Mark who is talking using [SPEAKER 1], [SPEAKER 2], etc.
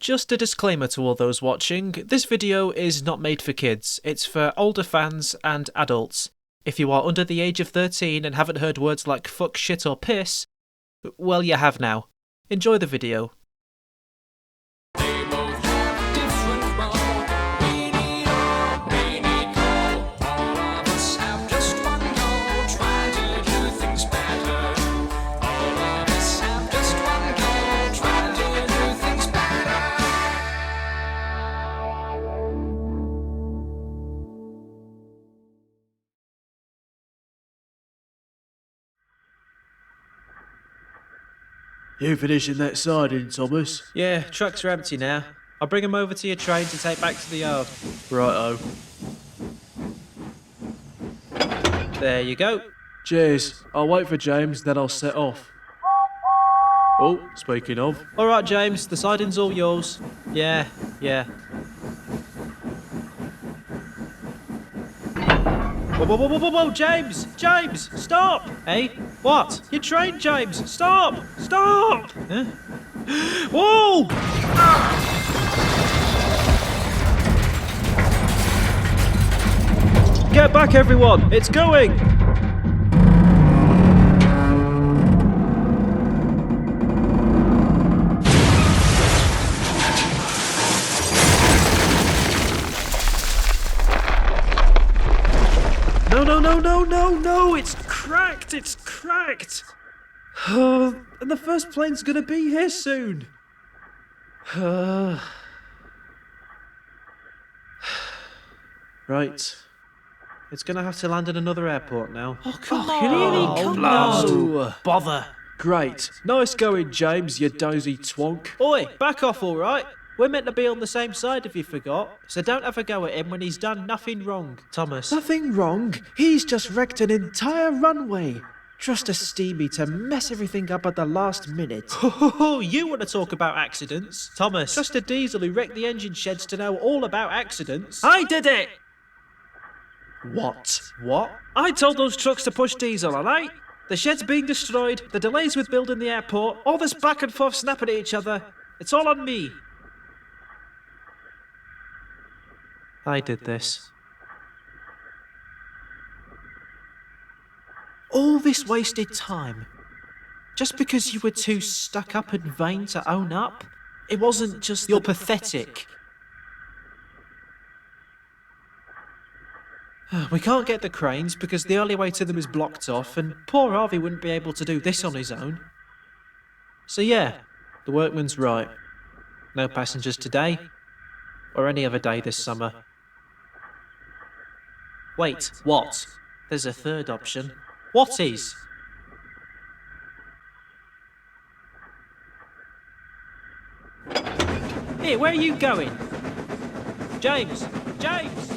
[SPEAKER 1] Just a disclaimer to all those watching, this video is not made for kids, it's for older fans and adults. If you are under the age of 13 and haven't heard words like fuck, shit or piss, well you have now. Enjoy the video.
[SPEAKER 2] You finishing that siding, Thomas?
[SPEAKER 1] Yeah, trucks are empty now. I'll bring them over to your train to take back to the yard.
[SPEAKER 2] Righto.
[SPEAKER 1] There you go.
[SPEAKER 2] Cheers. I'll wait for James, then I'll set off. Oh, speaking of.
[SPEAKER 1] Alright James, the siding's all yours. Yeah. Whoa, James! James! Stop! Hey? What? Your train, James! Stop! Stop! Huh? Whoa! Get back, everyone! It's going! No, it's cracked, and the first plane's gonna be here soon. Right. It's gonna have to land at another airport now.
[SPEAKER 2] Oh, come
[SPEAKER 1] Come on. Bother.
[SPEAKER 2] Great. Nice going, James, you dozy twonk.
[SPEAKER 1] Oi, back off, alright? We're meant to be on the same side if you forgot, so don't have a go at him when he's done nothing wrong, Thomas.
[SPEAKER 2] Nothing wrong. He's just wrecked an entire runway. Trust a steamy to mess everything up at the last minute.
[SPEAKER 1] Oh, you want to talk about accidents? Thomas, trust a diesel who wrecked the engine sheds to know all about accidents. I did it!
[SPEAKER 2] What?
[SPEAKER 1] What? I told those trucks to push diesel, alright? The shed's being destroyed, the delays with building the airport, all this back and forth snapping at each other. It's all on me. I did this. All this wasted time. Just because you were too stuck up and vain to own up? It wasn't just you're pathetic. We can't get the cranes because the only way to them is blocked off, and poor Harvey wouldn't be able to do this on his own. So yeah, the workman's right. No passengers today, or any other day this summer. Wait, what? There's a third option. What is? Here, where are you going? James! James!